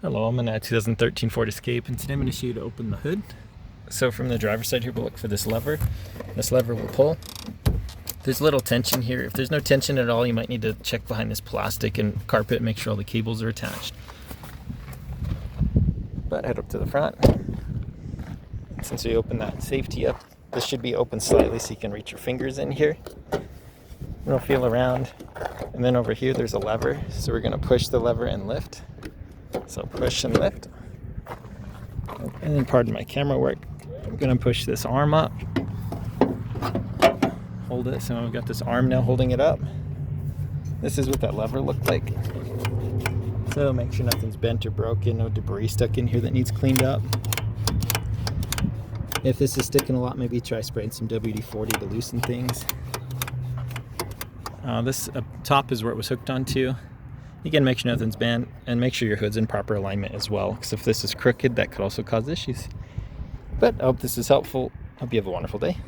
Hello, I'm in a 2013 Ford Escape, and today I'm going to show you to open the hood. So from the driver's side here, we'll look for this lever. This lever will pull. There's a little tension here. If there's no tension at all, you might need to check behind this plastic and carpet, make sure all the cables are attached. But head up to the front. Since we opened that safety up, this should be open slightly so you can reach your fingers in here. We'll feel around. And then over here, there's a lever. So we're going to push the lever and lift. So push and lift. And then pardon my camera work. I'm going to push this arm up. Hold it. So I've got this arm now holding it up. This is what that lever looked like. So make sure nothing's bent or broken, no debris stuck in here that needs cleaned up. If this is sticking a lot, maybe try spraying some WD-40 to loosen things. This up top is where it was hooked onto. Again, make sure nothing's bent, and make sure your hood's in proper alignment as well, because if this is crooked, that could also cause issues. But I hope this is helpful. Hope you have a wonderful day.